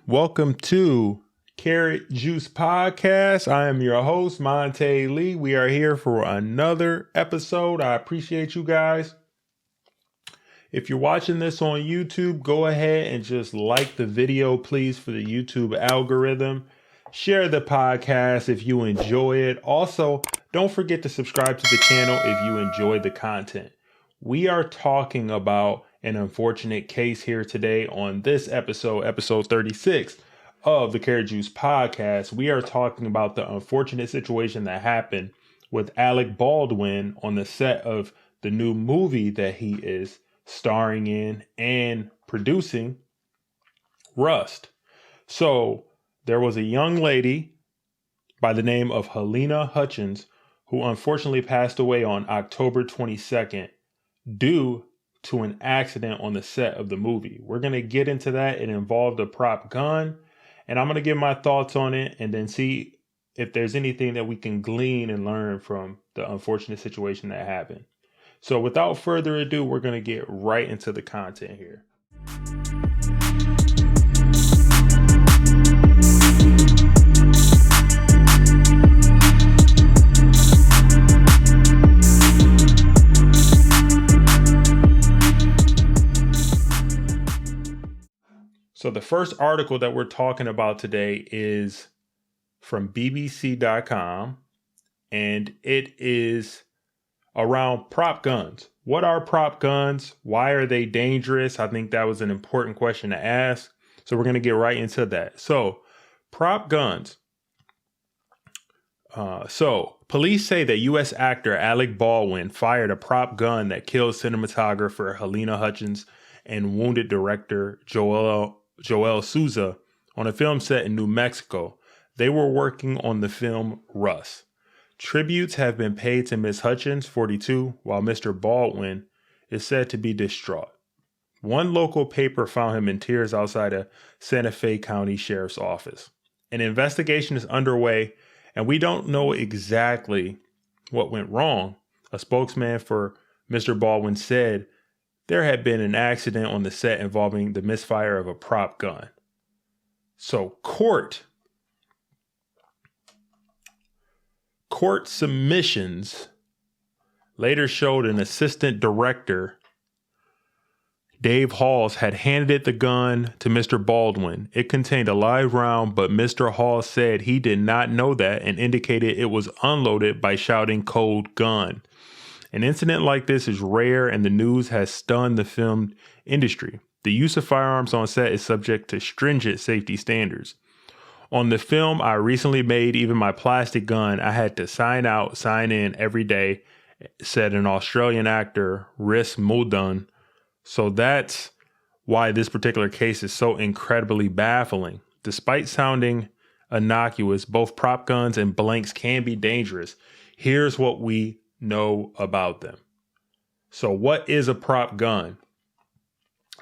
Welcome to Karat Juice Podcast. I am your host, Monte Lee. We are here for another episode. I appreciate you guys. If you're watching this on YouTube, go ahead and just like the video, please, for the YouTube algorithm. Share the podcast if you enjoy it. Also, don't forget to subscribe to the channel if you enjoy the content. We are talking about an unfortunate case here today on this episode 36 of the Karat Juice Podcast. We are talking about the unfortunate situation that happened with Alec Baldwin on the set of the new movie that he is starring in and producing, Rust. So there was a young lady by the name of Halyna Hutchins who unfortunately passed away on October 22nd due to an accident on the set of the movie. We're going to get into that. It involved a prop gun, and I'm going to give my thoughts on it and then see if there's anything that we can glean and learn from the unfortunate situation that happened. So without further ado, we're going to get right into the content here. So the first article that we're talking about today is from BBC.com, and it is around prop guns. What are prop guns? Why are they dangerous? I think that was an important question to ask. So we're going to get right into that. So prop guns. Police say that U.S. actor Alec Baldwin fired a prop gun that killed cinematographer Halyna Hutchins and wounded director Joel Souza on a film set in New Mexico. They were working on the film Rust. Tributes have been paid to Ms. Hutchins, 42, while Mr. Baldwin is said to be distraught. One local paper found him in tears outside a Santa Fe County Sheriff's Office. An investigation is underway, and we don't know exactly what went wrong. A spokesman for Mr. Baldwin said there had been an accident on the set involving the misfire of a prop gun. So court submissions later showed an assistant director, Dave Halls, had handed the gun to Mr. Baldwin. It contained a live round, but Mr. Halls said he did not know that and indicated it was unloaded by shouting "cold gun." An incident like this is rare, and the news has stunned the film industry. The use of firearms on set is subject to stringent safety standards. On the film I recently made, even my plastic gun, I had to sign in every day, said an Australian actor, Rhys Muldoon. So that's why this particular case is so incredibly baffling. Despite sounding innocuous, both prop guns and blanks can be dangerous. Here's what we know about them. So what is a prop gun?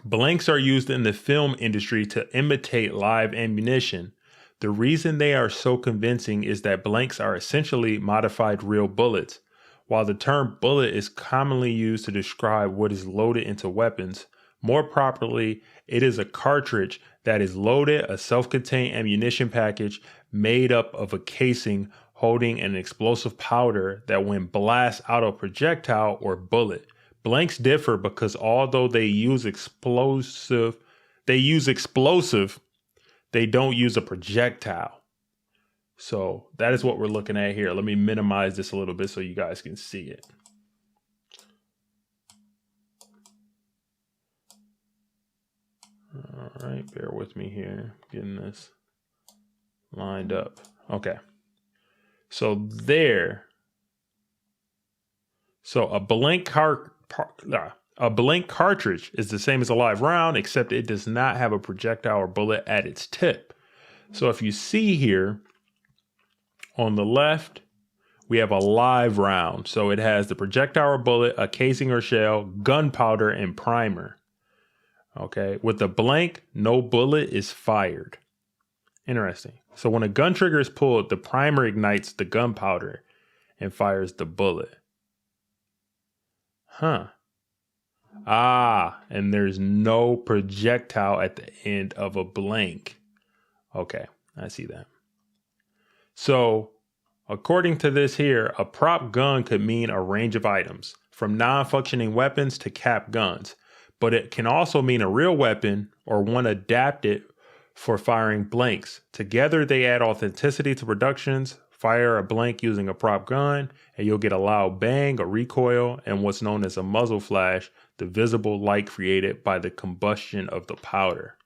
Blanks are used in the film industry to imitate live ammunition. The reason they are so convincing is that blanks are essentially modified real bullets. While the term bullet is commonly used to describe what is loaded into weapons, more properly, it is a cartridge that is loaded, a self-contained ammunition package made up of a casing holding an explosive powder that when blast out a projectile or bullet. Blanks differ because although they use explosive, they don't use a projectile. So that is what we're looking at here. Let me minimize this a little bit so you guys can see it. All right, bear with me here, getting this lined up. Okay. So a blank cartridge is the same as a live round, except it does not have a projectile or bullet at its tip. So if you see here on the left, we have a live round. So it has the projectile or bullet, a casing or shell, gunpowder, and primer. Okay. With the blank, no bullet is fired. Interesting. So when a gun trigger is pulled, the primer ignites the gunpowder and fires the bullet. And there's no projectile at the end of a blank. Okay, I see that. So, according to this here, a prop gun could mean a range of items, from non-functioning weapons to cap guns, but it can also mean a real weapon or one adapted for firing blanks. Together, they add authenticity to productions. Fire a blank using a prop gun, and you'll get a loud bang, a recoil, and what's known as a muzzle flash, the visible light created by the combustion of the powder.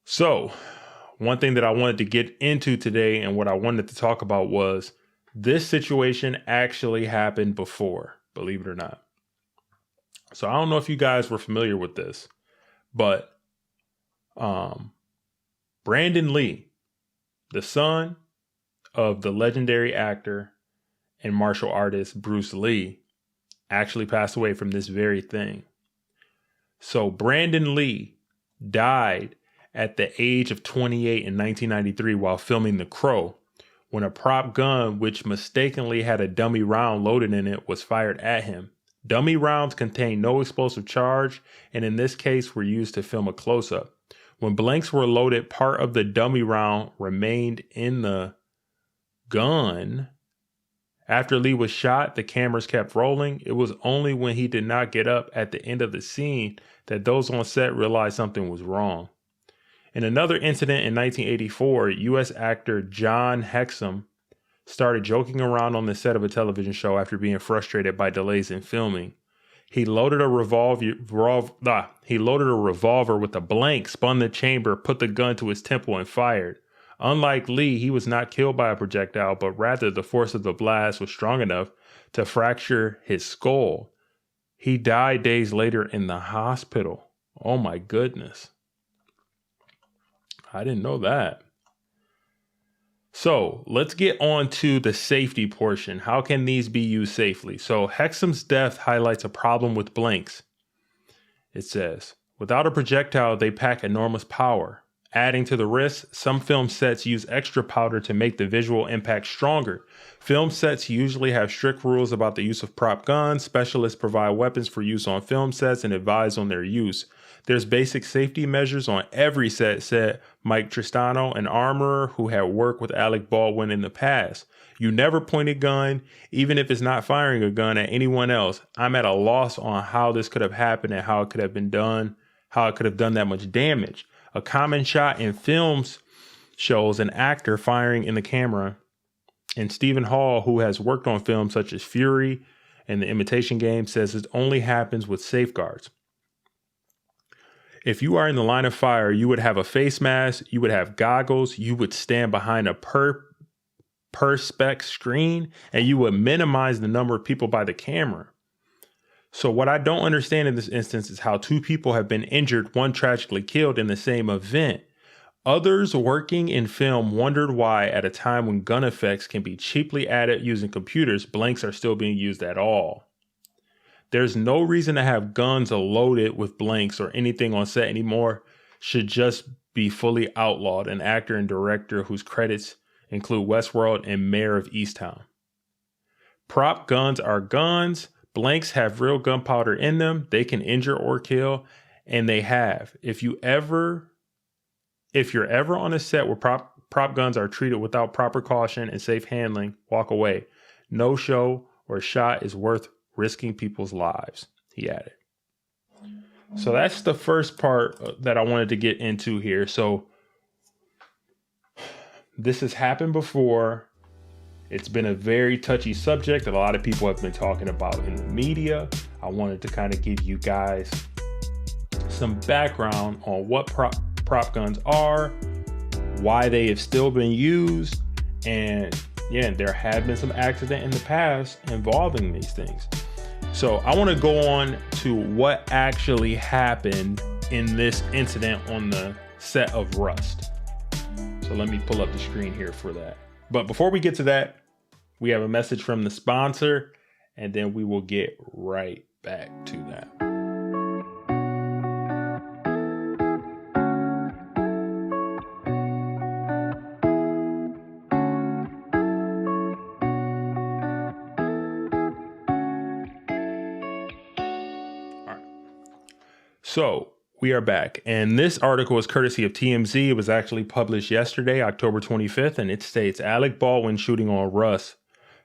So, one thing that I wanted to get into today and what I wanted to talk about was this situation actually happened before, believe it or not. So I don't know if you guys were familiar with this, but Brandon Lee, the son of the legendary actor and martial artist Bruce Lee, actually passed away from this very thing. So Brandon Lee died at the age of 28 in 1993 while filming The Crow, when a prop gun which mistakenly had a dummy round loaded in it was fired at him. Dummy rounds contain no explosive charge, and in this case were used to film a close-up. When blanks were loaded, part of the dummy round remained in the gun. After Lee was shot, the cameras kept rolling. It was only when he did not get up at the end of the scene that those on set realized something was wrong. In another incident in 1984, U.S. actor John Hexum started joking around on the set of a television show after being frustrated by delays in filming. He loaded a revolver with a blank, spun the chamber, put the gun to his temple, and fired. Unlike Lee, he was not killed by a projectile, but rather the force of the blast was strong enough to fracture his skull. He died days later in the hospital. Oh my goodness. I didn't know that. So let's get on to the safety portion. How can these be used safely? So Hexum's death highlights a problem with blanks. It says, without a projectile, they pack enormous power. Adding to the risk, some film sets use extra powder to make the visual impact stronger. Film sets usually have strict rules about the use of prop guns. Specialists provide weapons for use on film sets and advise on their use. There's basic safety measures on every set, said Mike Tristano, an armorer who had worked with Alec Baldwin in the past. You never point a gun, even if it's not firing a gun, at anyone else. I'm at a loss on how this could have happened and how it could have been done, how it could have done that much damage. A common shot in films shows an actor firing in the camera, and Stephen Hall, who has worked on films such as Fury and The Imitation Game, says it only happens with safeguards. If you are in the line of fire, you would have a face mask, you would have goggles, you would stand behind a perspex screen, and you would minimize the number of people by the camera. So what I don't understand in this instance is how two people have been injured, one tragically killed in the same event. Others working in film wondered why, at a time when gun effects can be cheaply added using computers, blanks are still being used at all. There's no reason to have guns loaded with blanks or anything on set anymore. Should just be fully outlawed. An actor and director whose credits include Westworld and Mayor of Easttown. Prop guns are guns. Blanks have real gunpowder in them. They can injure or kill, and they have. If you're ever on a set where prop guns are treated without proper caution and safe handling, walk away. No show or shot is worth risking people's lives, he added. So that's the first part that I wanted to get into here. So this has happened before. It's been a very touchy subject that a lot of people have been talking about in the media. I wanted to kind of give you guys some background on what prop guns are, why they have still been used, and yeah, there have been some accidents in the past involving these things. So I want to go on to what actually happened in this incident on the set of Rust. So let me pull up the screen here for that. But before we get to that, we have a message from the sponsor, and then we will get right back to that. So We are back, and this article is courtesy of TMZ. It was actually published yesterday, October 25th, and it states, Alec Baldwin shooting on Russ.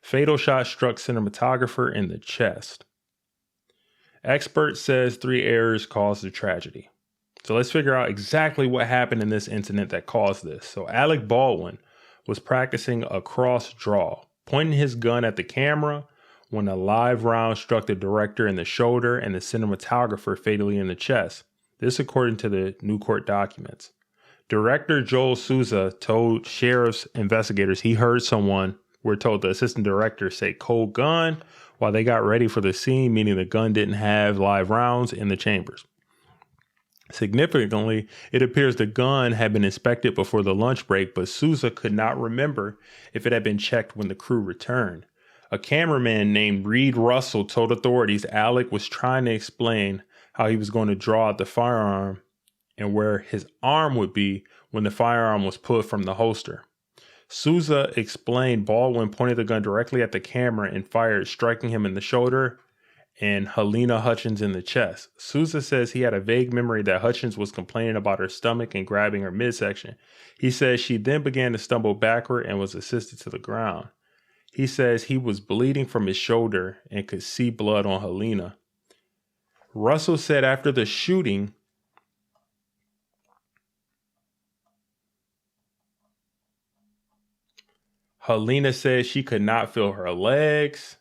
Fatal shot struck cinematographer in the chest. Expert says 3 errors caused the tragedy. So let's figure out exactly what happened in this incident that caused this. So Alec Baldwin was practicing a cross draw, pointing his gun at the camera when a live round struck the director in the shoulder and the cinematographer fatally in the chest. This according to the new court documents. Director Joel Souza told sheriff's investigators he heard someone, we're told the assistant director, say cold gun while they got ready for the scene, meaning the gun didn't have live rounds in the chambers. Significantly, it appears the gun had been inspected before the lunch break, but Souza could not remember if it had been checked when the crew returned. A cameraman named Reed Russell told authorities Alec was trying to explain how he was going to draw out the firearm and where his arm would be when the firearm was pulled from the holster. Souza explained Baldwin pointed the gun directly at the camera and fired, striking him in the shoulder and Halyna Hutchins in the chest. Souza says he had a vague memory that Hutchins was complaining about her stomach and grabbing her midsection. He says she then began to stumble backward and was assisted to the ground. He says he was bleeding from his shoulder and could see blood on Halyna. Russell said after the shooting, Halyna said she could not feel her legs.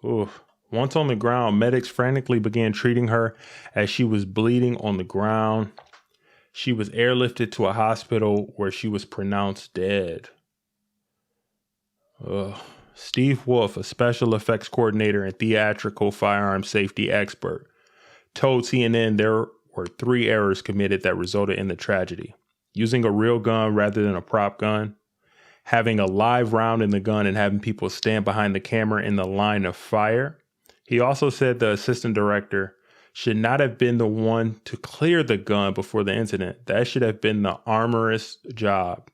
Oof. Once on the ground, medics frantically began treating her as she was bleeding on the ground. She was airlifted to a hospital where she was pronounced dead. Steve Wolf, a special effects coordinator and theatrical firearm safety expert, told CNN there were 3 errors committed that resulted in the tragedy. Using a real gun rather than a prop gun, having a live round in the gun and having people stand behind the camera in the line of fire. He also said the assistant director should not have been the one to clear the gun before the incident. That should have been the armorist's job.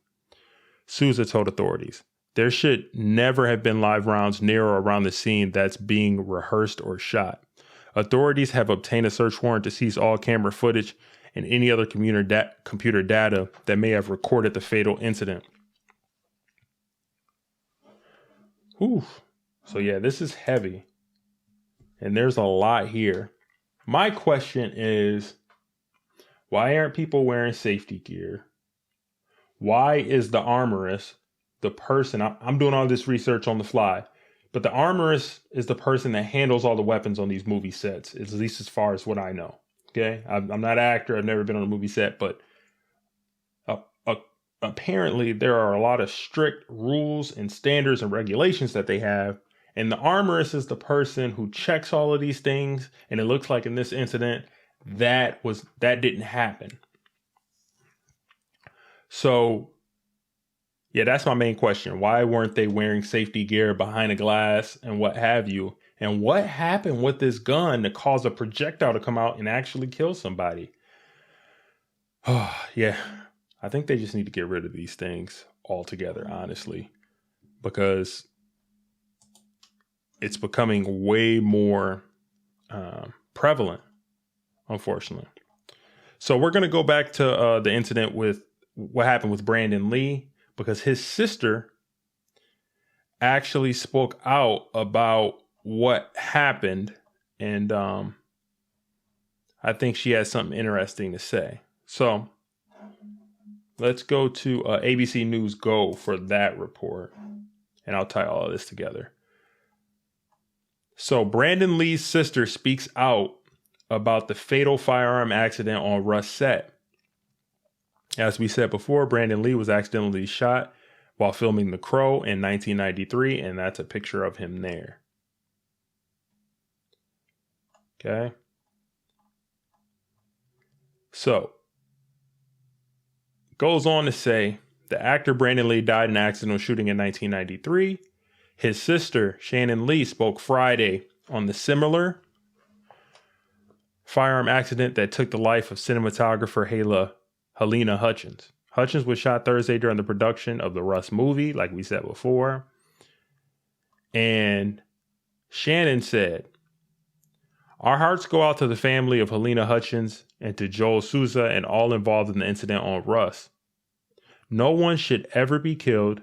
Souza told authorities, there should never have been live rounds near or around the scene that's being rehearsed or shot. Authorities have obtained a search warrant to seize all camera footage and any other computer data that may have recorded the fatal incident. Ooh. So yeah, this is heavy. And there's a lot here. My question is, why aren't people wearing safety gear? Why is the armorist the person, I'm doing all this research on the fly, but the armorist is the person that handles all the weapons on these movie sets, at least as far as what I know. Okay, I'm not an actor. I've never been on a movie set, but apparently there are a lot of strict rules and standards and regulations that they have. And the armorist is the person who checks all of these things. And it looks like in this incident, that didn't happen. So, yeah, that's my main question. Why weren't they wearing safety gear behind a glass and what have you? And what happened with this gun to cause a projectile to come out and actually kill somebody? Oh, yeah, I think they just need to get rid of these things altogether, honestly, because it's becoming way more prevalent, unfortunately. So we're going to go back to the incident with what happened with Brandon Lee, because his sister actually spoke out about what happened. And I think she has something interesting to say. So let's go to ABC News Go for that report. And I'll tie all of this together. So Brandon Lee's sister speaks out about the fatal firearm accident on Russ set. As we said before, Brandon Lee was accidentally shot while filming The Crow in 1993, and that's a picture of him there. Okay. So, goes on to say, the actor Brandon Lee died in an accidental shooting in 1993. His sister, Shannon Lee, spoke Friday on the similar firearm accident that took the life of cinematographer Halyna Hutchins. Hutchins was shot Thursday during the production of the Russ movie, like we said before. And Shannon said, Our hearts go out to the family of Halyna Hutchins and to Joel Souza and all involved in the incident on Rust. No one should ever be killed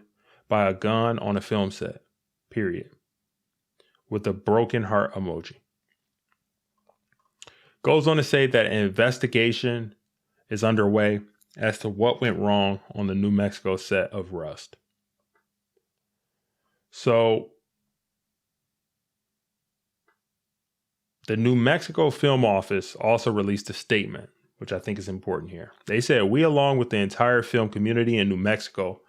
by a gun on a film set, period. With a broken heart emoji. Goes on to say that an investigation is underway as to what went wrong on the New Mexico set of Rust. So, the New Mexico Film Office also released a statement, which I think is important here. They said, "We, along with the entire film community in New Mexico,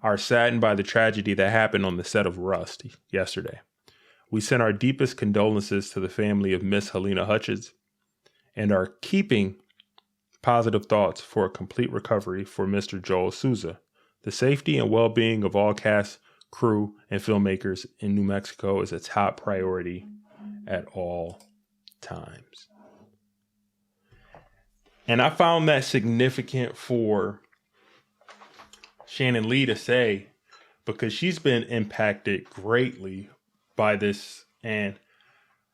are saddened by the tragedy that happened on the set of Rust yesterday. We send our deepest condolences to the family of Miss Halyna Hutchins and are keeping positive thoughts for a complete recovery for Mr. Joel Souza. The safety and well-being of all cast, crew, and filmmakers in New Mexico is a top priority at all times." And I found that significant for Shannon Lee to say, because she's been impacted greatly by this. And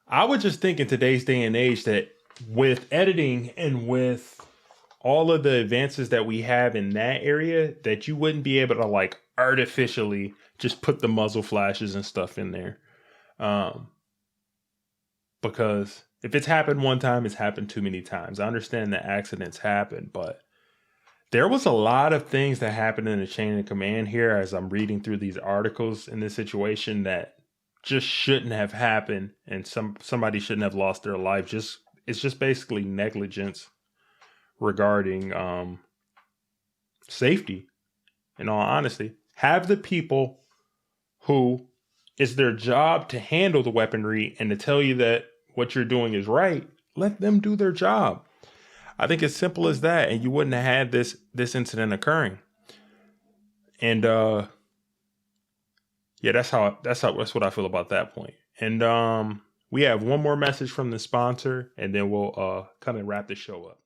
I would just think in today's day and age that with editing and with all of the advances that we have in that area, that you wouldn't be able to like artificially just put the muzzle flashes and stuff in there. Because if it's happened one time, it's happened too many times. I understand that accidents happen, but there was a lot of things that happened in the chain of command here as I'm reading through these articles in this situation that just shouldn't have happened, and somebody shouldn't have lost their life. It's just basically negligence regarding safety. In all honesty, have the people who it's their job to handle the weaponry and to tell you that what you're doing is right, let them do their job. I think it's simple as that, and you wouldn't have had this incident occurring. And yeah, that's what I feel about that point. And we have one more message from the sponsor, and then we'll come and wrap the show up.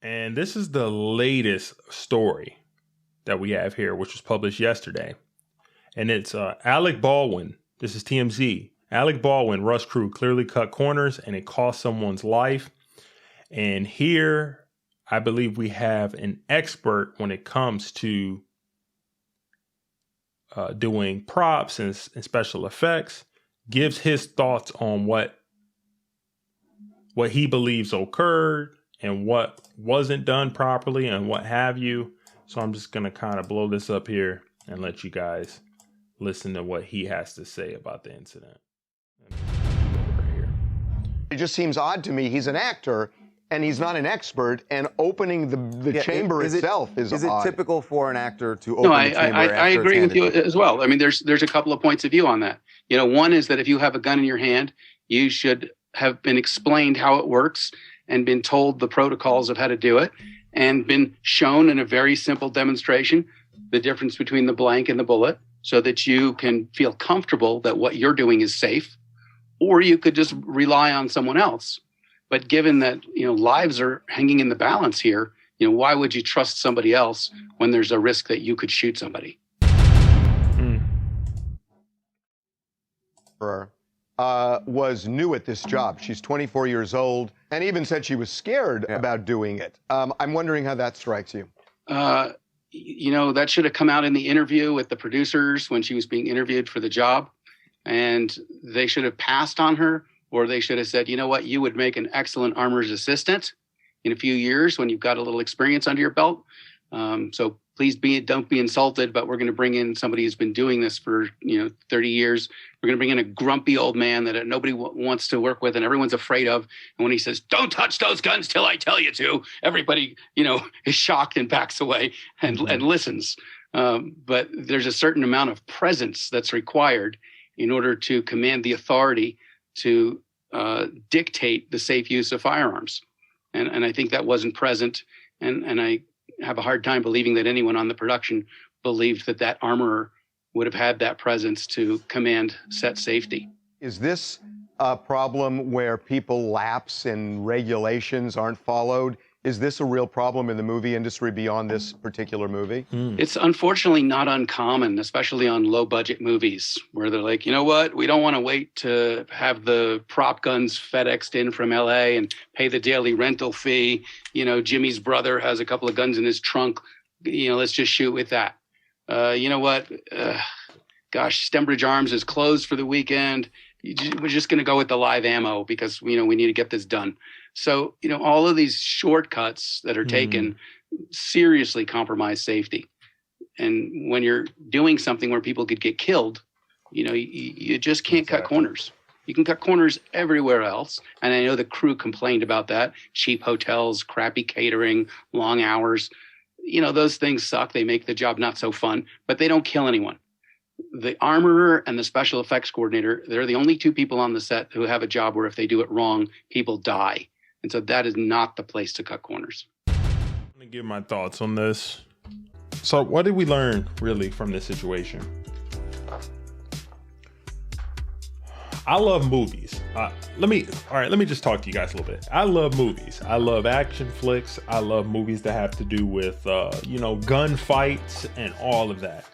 And this is the latest story that we have here, which was published yesterday. And it's Alec Baldwin. This is TMZ. Alec Baldwin, Rust crew clearly cut corners and it cost someone's life. And here, I believe we have an expert when it comes to doing props and special effects, gives his thoughts on what he believes occurred and what wasn't done properly and what have you. So I'm just going to kind of blow this up here and let you guys listen to what he has to say about the incident. It just seems odd to me. He's an actor and he's not an expert, and opening the chamber itself is odd. Is it typical for an actor to open the chamber? I agree with you as well. I mean, there's a couple of points of view on that. You know, one is that if you have a gun in your hand, you should have been explained how it works and been told the protocols of how to do it, and been shown in a very simple demonstration the difference between the blank and the bullet, so that you can feel comfortable that what you're doing is safe. Or you could just rely on someone else. But given that, you know, lives are hanging in the balance here, you know, why would you trust somebody else when there's a risk that you could shoot somebody? Was new at this job. She's 24 years old and even said she was scared about doing it. I'm wondering how that strikes you. You know, that should have come out in the interview with the producers when she was being interviewed for the job. And they should have passed on her, or they should have said, you know what, you would make an excellent armorer's assistant in a few years when you've got a little experience under your belt. So please don't be insulted, but we're going to bring in somebody who's been doing this for, 30 years. We're going to bring in a grumpy old man that nobody wants to work with and everyone's afraid of. And when he says, don't touch those guns till I tell you to, everybody, is shocked and backs away and listens. But there's a certain amount of presence that's required in order to command the authority to dictate the safe use of firearms. And I think that wasn't present. And I have a hard time believing that anyone on the production believed that armorer would have had that presence to command set safety. Is this a problem where people lapse and regulations aren't followed? Is this a real problem in the movie industry beyond this particular movie? It's unfortunately not uncommon, especially on low-budget movies, where they're like, you know what? We don't want to wait to have the prop guns FedExed in from L.A. and pay the daily rental fee. You know, Jimmy's brother has a couple of guns in his trunk. You know, let's just shoot with that. You know what? Gosh, Stembridge Arms is closed for the weekend. We're just going to go with the live ammo because, you know, we need to get this done. So, you know, all of these shortcuts that are taken seriously compromise safety. And when you're doing something where people could get killed, you know, you just can't cut corners. You can cut corners everywhere else. And I know the crew complained about that. Cheap hotels, crappy catering, long hours. You know, those things suck. They make the job not so fun, but they don't kill anyone. The armorer and the special effects coordinator, they're the only two people on the set who have a job where if they do it wrong, people die. And so that is not the place to cut corners. I'm going to give my thoughts on this. So what did we learn really from this situation? I love movies. Let me just talk to you guys a little bit. I love movies. I love action flicks. I love movies that have to do with, gun fights and all of that.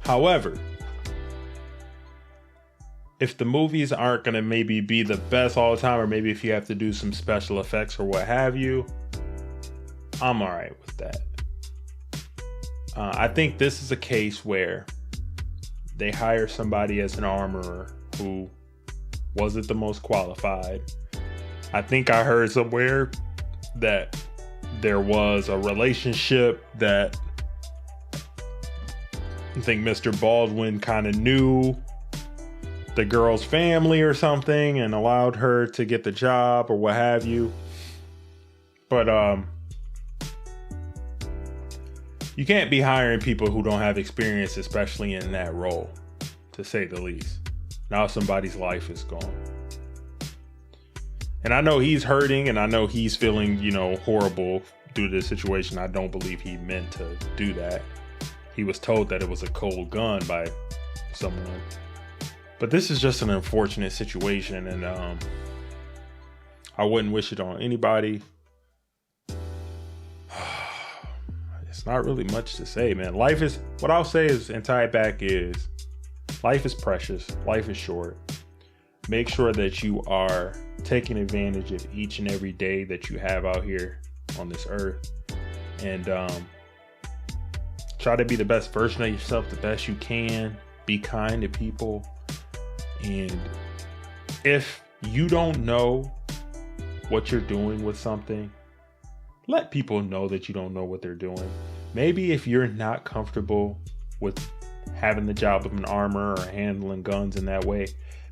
However, if the movies aren't going to maybe be the best all the time, or maybe if you have to do some special effects or what have you, I'm all right with that. I think this is a case where they hire somebody as an armorer who wasn't the most qualified. I think I heard somewhere that there was a relationship that I think Mr. Baldwin kind of knew the girl's family or something and allowed her to get the job or what have you. But you can't be hiring people who don't have experience, especially in that role, to say the least. Now somebody's life is gone. And I know he's hurting and I know he's feeling, horrible due to the situation. I don't believe he meant to do that. He was told that it was a cold gun by someone. But this is just an unfortunate situation, and I wouldn't wish it on anybody. It's not really much to say, man. What I'll say is, and tie it back is, life is precious. Life is short. Make sure that you are taking advantage of each and every day that you have out here on this earth. And try to be the best version of yourself the best you can. Be kind to people. And if you don't know what you're doing with something, let people know that you don't know what they're doing. Maybe if you're not comfortable with having the job of an armorer or handling guns in that way,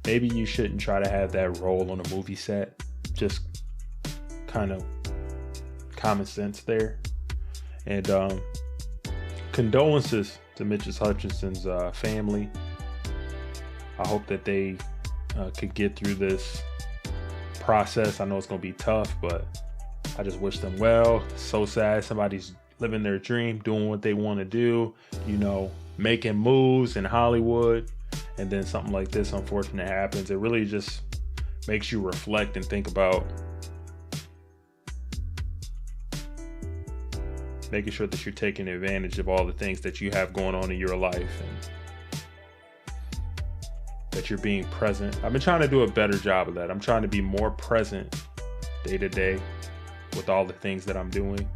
maybe you shouldn't try to have that role on a movie set. Just kind of common sense there. And condolences to Mrs. Hutchinson's family. I hope that they could get through this process. I know it's going to be tough, but I just wish them well. It's so sad. Somebody's living their dream, doing what they want to do, making moves in Hollywood. And then something like this, unfortunate, happens. It really just makes you reflect and think about making sure that you're taking advantage of all the things that you have going on in your life and that you're being present. I've been trying to do a better job of that. I'm trying to be more present day to day with all the things that I'm doing.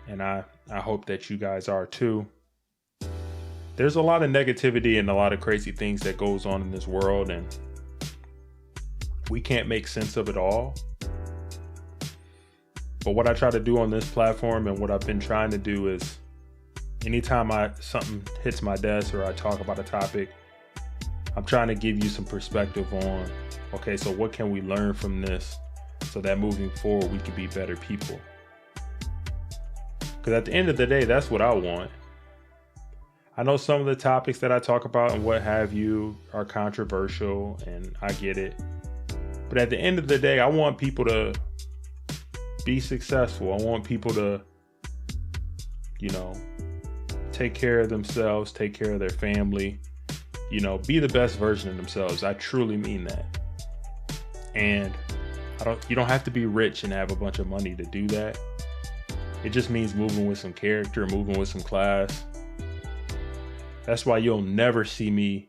And I hope that you guys are too. There's a lot of negativity and a lot of crazy things that goes on in this world, and we can't make sense of it all. But what I try to do on this platform and what I've been trying to do is anytime something hits my desk or I talk about a topic, I'm trying to give you some perspective on, okay, so what can we learn from this so that moving forward we can be better people? Because at the end of the day, that's what I want. I know some of the topics that I talk about and what have you are controversial, and I get it. But at the end of the day, I want people to be successful. I want people to, take care of themselves, take care of their family, be the best version of themselves. I truly mean that. And you don't have to be rich and have a bunch of money to do that. It just means moving with some character, moving with some class. That's why you'll never see me,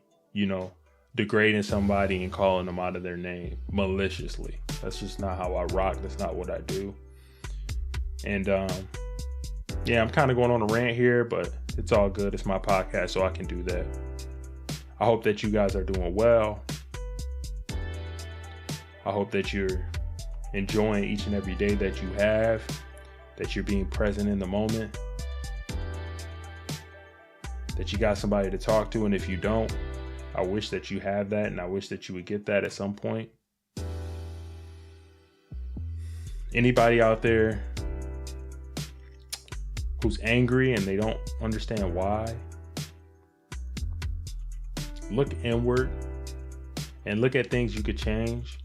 degrading somebody and calling them out of their name maliciously. That's just not how I rock. That's not what I do. And I'm kind of going on a rant here, but it's all good. It's my podcast, so I can do that. I hope that you guys are doing well. I hope that you're enjoying each and every day that you have, that you're being present in the moment, that you got somebody to talk to. And if you don't, I wish that you have that, and I wish that you would get that at some point. Anybody out there who's angry and they don't understand why, look inward and look at things you could change,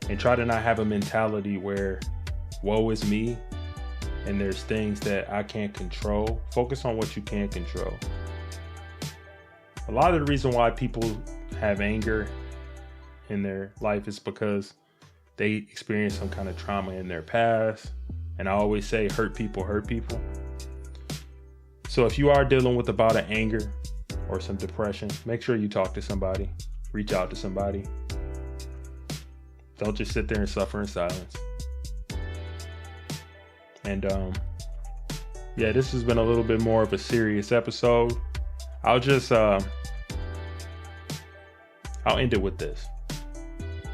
and try to not have a mentality where woe is me and there's things that I can't control. Focus on what you can control. A lot of the reason why people have anger in their life is because they experienced some kind of trauma in their past. And I always say, hurt people hurt people. So if you are dealing with a bout of anger or some depression, make sure you talk to somebody, reach out to somebody. Don't just sit there and suffer in silence. And this has been a little bit more of a serious episode. I'll end it with this.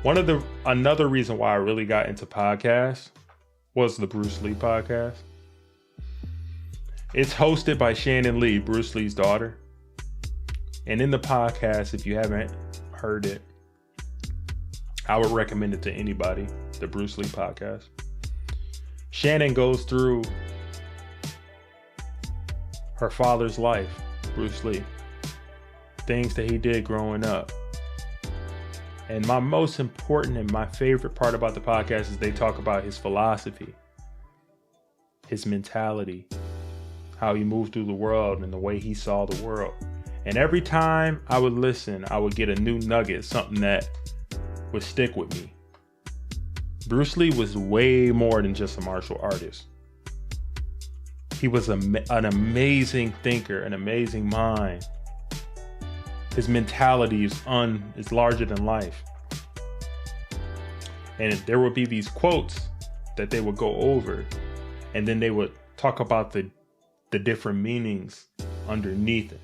Another reason why I really got into podcasts was the Bruce Lee podcast. It's hosted by Shannon Lee, Bruce Lee's daughter. And in the podcast, if you haven't heard it, I would recommend it to anybody, the Bruce Lee podcast. Shannon goes through her father's life, Bruce Lee, things that he did growing up. And my most important and my favorite part about the podcast is they talk about his philosophy, his mentality, how he moved through the world and the way he saw the world. And every time I would listen, I would get a new nugget, something that would stick with me. Bruce Lee was way more than just a martial artist. He was an amazing thinker, an amazing mind. His mentality is larger than life. And there would be these quotes that they would go over, and then they would talk about the different meanings underneath it.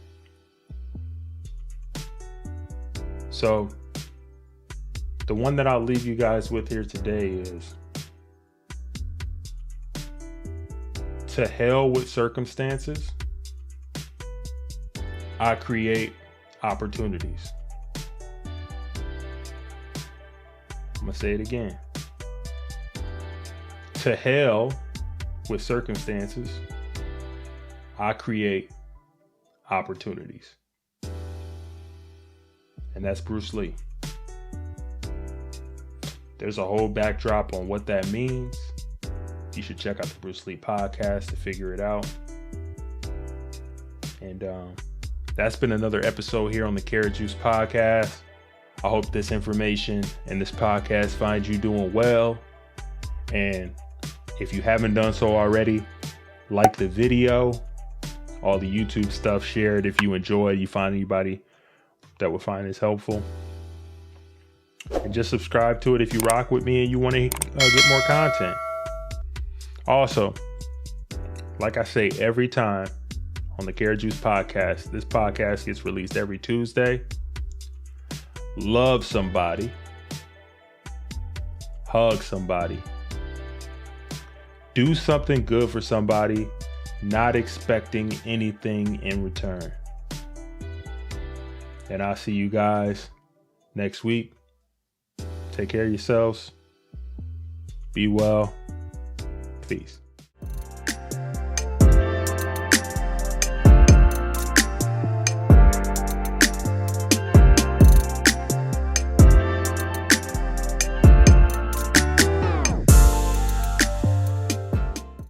So the one that I'll leave you guys with here today is, to hell with circumstances, I create opportunities. I'm gonna say it again. To hell with circumstances, I create opportunities. And that's Bruce Lee. There's a whole backdrop on what that means. You should check out the Bruce Lee podcast to figure it out. And that's been another episode here on the Karat Juice Podcast. I hope this information and this podcast finds you doing well. And if you haven't done so already, like the video, all the YouTube stuff, share it if you enjoy, you find anybody that would find this helpful. And just subscribe to it if you rock with me and you want to get more content. Also, like I say every time on the Karat Juice Podcast, this podcast gets released every Tuesday. Love somebody. Hug somebody. Do something good for somebody, not expecting anything in return. And I'll see you guys next week. Take care of yourselves. Be well. Peace.